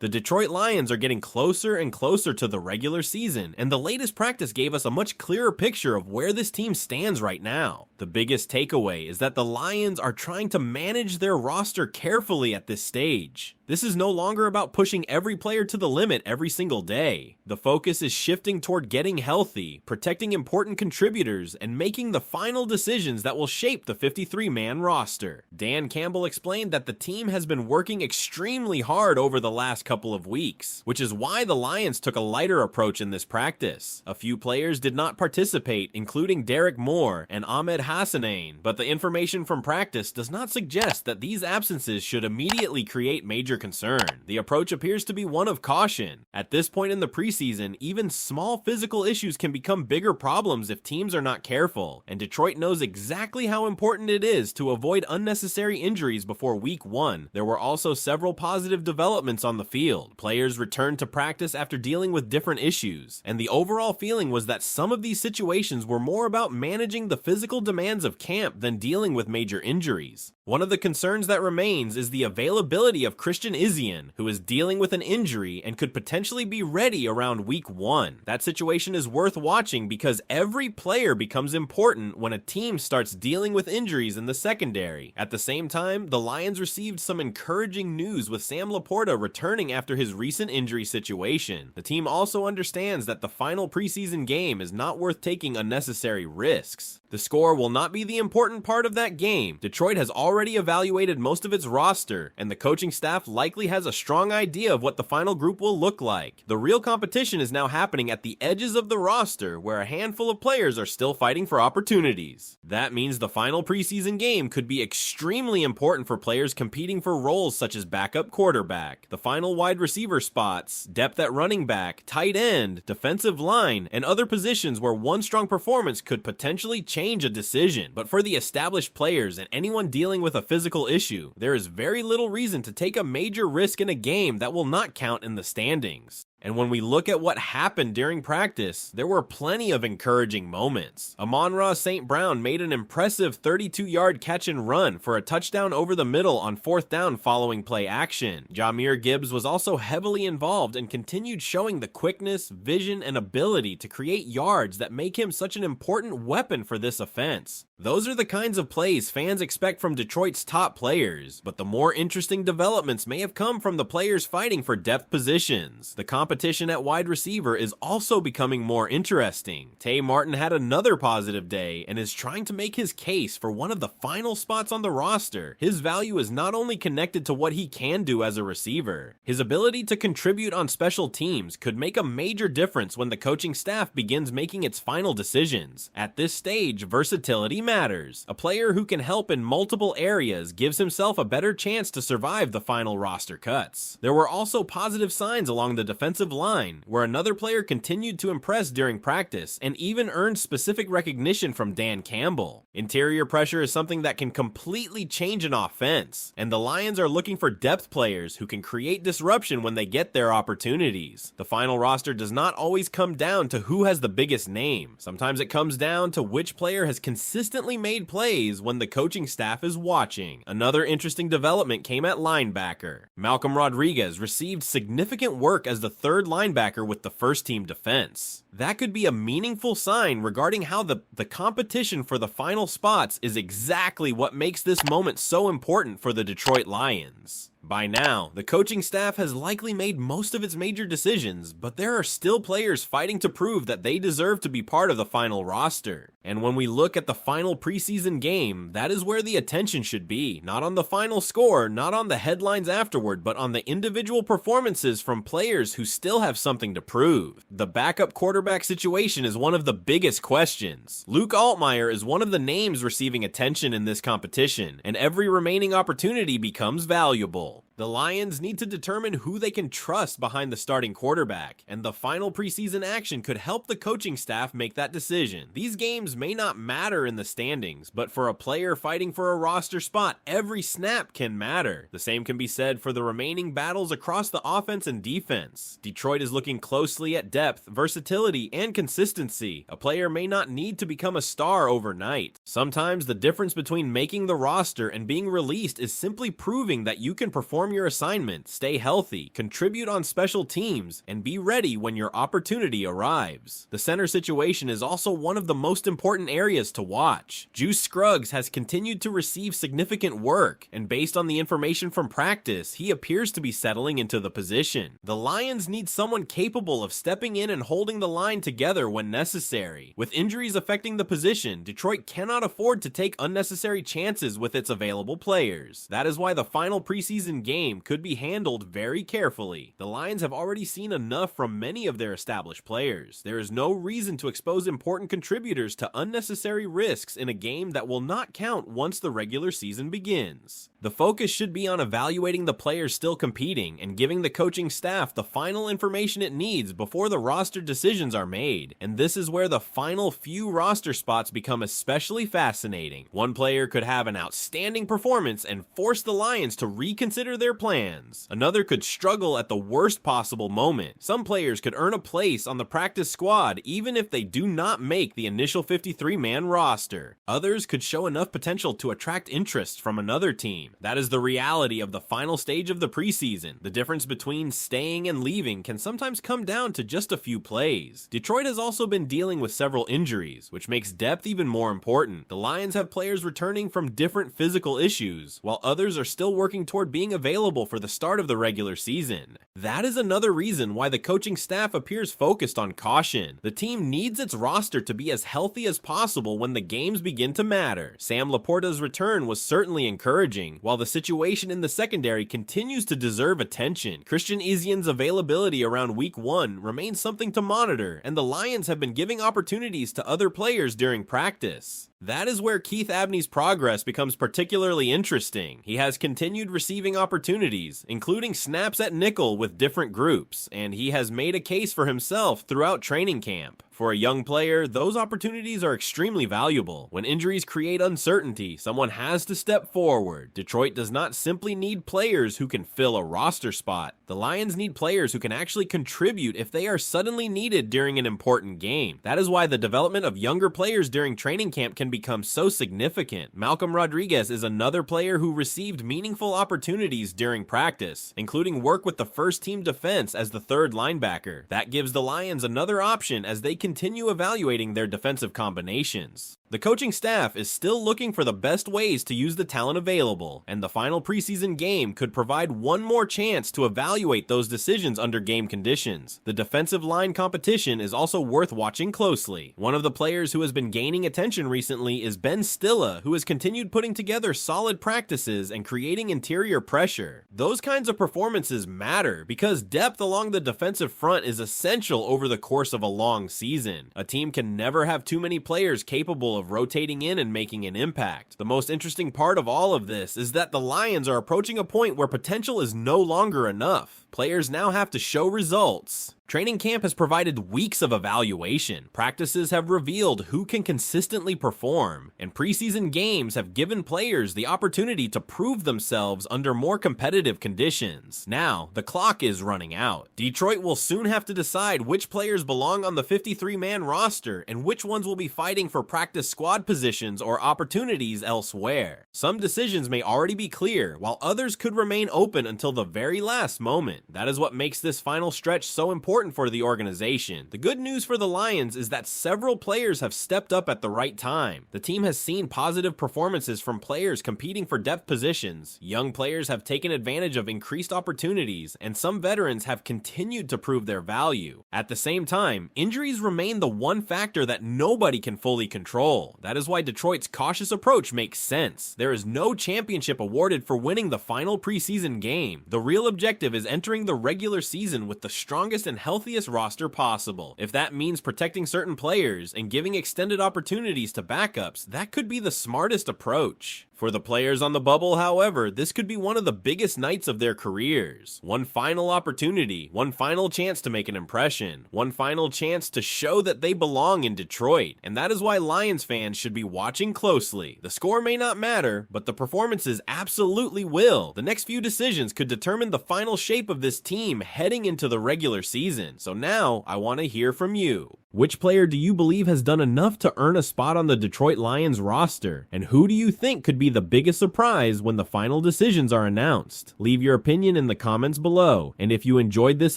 The Detroit Lions are getting closer and closer to the regular season, and the latest practice gave us a much clearer picture of where this team stands right now. The biggest takeaway is that the Lions are trying to manage their roster carefully at this stage. This is no longer about pushing every player to the limit every single day. The focus is shifting toward getting healthy, protecting important contributors, and making the final decisions that will shape the 53-man roster. Dan Campbell explained that the team has been working extremely hard over the last couple of weeks, which is why the Lions took a lighter approach in this practice. A few players did not participate, including Derek Moore and Amon-Ra St, but the information from practice does not suggest that these absences should immediately create major concern. The approach appears to be one of caution. At this point in the preseason, even small physical issues can become bigger problems if teams are not careful, and Detroit knows exactly how important it is to avoid unnecessary injuries before week 1. There were also several positive developments on the field. Players returned to practice after dealing with different issues, and the overall feeling was that some of these situations were more about managing the physical demands of camp than dealing with major injuries. One of the concerns that remains is the availability of Christian Izien, who is dealing with an injury and could potentially be ready around week 1. That situation is worth watching because every player becomes important when a team starts dealing with injuries in the secondary. At the same time, the Lions received some encouraging news with Sam LaPorta returning after his recent injury situation. The team also understands that the final preseason game is not worth taking unnecessary risks. The score will not be the important part of that game. Detroit has already evaluated most of its roster, and the coaching staff likely has a strong idea of what the final group will look like. The real competition is now happening at the edges of the roster, where a handful of players are still fighting for opportunities. That means the final preseason game could be extremely important for players competing for roles such as backup quarterback, the final wide receiver spots, depth at running back, tight end, defensive line, and other positions where one strong performance could potentially change a decision. But for the established players and anyone dealing with a physical issue, there is very little reason to take a major risk in a game that will not count in the standings. And when we look at what happened during practice, there were plenty of encouraging moments. Amon-Ra St. Brown made an impressive 32-yard catch and run for a touchdown over the middle on 4th down following play action. Jahmyr Gibbs was also heavily involved and continued showing the quickness, vision, and ability to create yards that make him such an important weapon for this offense. Those are the kinds of plays fans expect from Detroit's top players, but the more interesting developments may have come from the players fighting for depth positions. The competition at wide receiver is also becoming more interesting. Tay Martin had another positive day and is trying to make his case for one of the final spots on the roster. His value is not only connected to what he can do as a receiver. His ability to contribute on special teams could make a major difference when the coaching staff begins making its final decisions. At this stage, versatility matters. A player who can help in multiple areas gives himself a better chance to survive the final roster cuts. There were also positive signs along the defensive line, where another player continued to impress during practice and even earned specific recognition from Dan Campbell. Interior pressure is something that can completely change an offense, and the Lions are looking for depth players who can create disruption when they get their opportunities. The final roster does not always come down to who has the biggest name. Sometimes it comes down to which player has consistently made plays when the coaching staff is watching. Another interesting development came at linebacker. Malcolm Rodriguez received significant work as the third linebacker with the first team defense. That could be a meaningful sign regarding how the competition for the final spots is exactly what makes this moment so important for the Detroit Lions. By now, the coaching staff has likely made most of its major decisions, but there are still players fighting to prove that they deserve to be part of the final roster. And when we look at the final preseason game, that is where the attention should be. Not on the final score, not on the headlines afterward, but on the individual performances from players who still have something to prove. The backup quarterback situation is one of the biggest questions. Luke Altmaier is one of the names receiving attention in this competition, and every remaining opportunity becomes valuable. The Lions need to determine who they can trust behind the starting quarterback, and the final preseason action could help the coaching staff make that decision. These games may not matter in the standings, but for a player fighting for a roster spot, every snap can matter. The same can be said for the remaining battles across the offense and defense. Detroit is looking closely at depth, versatility, and consistency. A player may not need to become a star overnight. Sometimes the difference between making the roster and being released is simply proving that you can perform perform your assignment, stay healthy, contribute on special teams, and be ready when your opportunity arrives. The center situation is also one of the most important areas to watch. Juice Scruggs has continued to receive significant work, and based on the information from practice, he appears to be settling into the position. The Lions need someone capable of stepping in and holding the line together when necessary. With injuries affecting the position, Detroit cannot afford to take unnecessary chances with its available players. That is why the final preseason game could be handled very carefully. The Lions have already seen enough from many of their established players. There is no reason to expose important contributors to unnecessary risks in a game that will not count once the regular season begins. The focus should be on evaluating the players still competing and giving the coaching staff the final information it needs before the roster decisions are made. And this is where the final few roster spots become especially fascinating. One player could have an outstanding performance and force the Lions to reconsider their plans. Another could struggle at the worst possible moment. Some players could earn a place on the practice squad even if they do not make the initial 53-man roster. Others could show enough potential to attract interest from another team. That is the reality of the final stage of the preseason. The difference between staying and leaving can sometimes come down to just a few plays. Detroit has also been dealing with several injuries, which makes depth even more important. The Lions have players returning from different physical issues, while others are still working toward being available for the start of the regular season. That is another reason why the coaching staff appears focused on caution. The team needs its roster to be as healthy as possible when the games begin to matter. Sam LaPorta's return was certainly encouraging, while the situation in the secondary continues to deserve attention. Christian Izzien's availability around week 1 remains something to monitor, and the Lions have been giving opportunities to other players during practice. That is where Keith Abney's progress becomes particularly interesting. He has continued receiving opportunities, including snaps at nickel with different groups, and he has made a case for himself throughout training camp. For a young player, those opportunities are extremely valuable. When injuries create uncertainty, someone has to step forward. Detroit does not simply need players who can fill a roster spot. The Lions need players who can actually contribute if they are suddenly needed during an important game. That is why the development of younger players during training camp can become so significant. Malcolm Rodriguez is another player who received meaningful opportunities during practice, including work with the first-team defense as the third linebacker. That gives the Lions another option as they continue evaluating their defensive combinations. The coaching staff is still looking for the best ways to use the talent available, and the final preseason game could provide one more chance to evaluate those decisions under game conditions. The defensive line competition is also worth watching closely. One of the players who has been gaining attention recently is Ben Stilla, who has continued putting together solid practices and creating interior pressure. Those kinds of performances matter because depth along the defensive front is essential over the course of a long season. A team can never have too many players capable of rotating in and making an impact. The most interesting part of all of this is that the Lions are approaching a point where potential is no longer enough. Players now have to show results. Training camp has provided weeks of evaluation. Practices have revealed who can consistently perform, and preseason games have given players the opportunity to prove themselves under more competitive conditions. Now, the clock is running out. Detroit will soon have to decide which players belong on the 53-man roster and which ones will be fighting for practice squad positions or opportunities elsewhere. Some decisions may already be clear, while others could remain open until the very last moment. That is what makes this final stretch so important for the organization. The good news for the Lions is that several players have stepped up at the right time. The team has seen positive performances from players competing for depth positions. Young players have taken advantage of increased opportunities, and some veterans have continued to prove their value. At the same time, injuries remain the one factor that nobody can fully control. That is why Detroit's cautious approach makes sense. There is no championship awarded for winning the final preseason game. The real objective is entering the regular season with the strongest and healthiest roster possible. If that means protecting certain players and giving extended opportunities to backups, that could be the smartest approach. For the players on the bubble, however, this could be one of the biggest nights of their careers. One final opportunity, one final chance to make an impression, one final chance to show that they belong in Detroit. And that is why Lions fans should be watching closely. The score may not matter, but the performances absolutely will. The next few decisions could determine the final shape of this team heading into the regular season. So now, I want to hear from you. Which player do you believe has done enough to earn a spot on the Detroit Lions roster? And who do you think could be the biggest surprise when the final decisions are announced? Leave your opinion in the comments below. And if you enjoyed this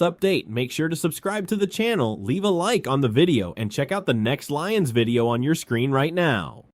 update, make sure to subscribe to the channel, leave a like on the video, and check out the next Lions video on your screen right now.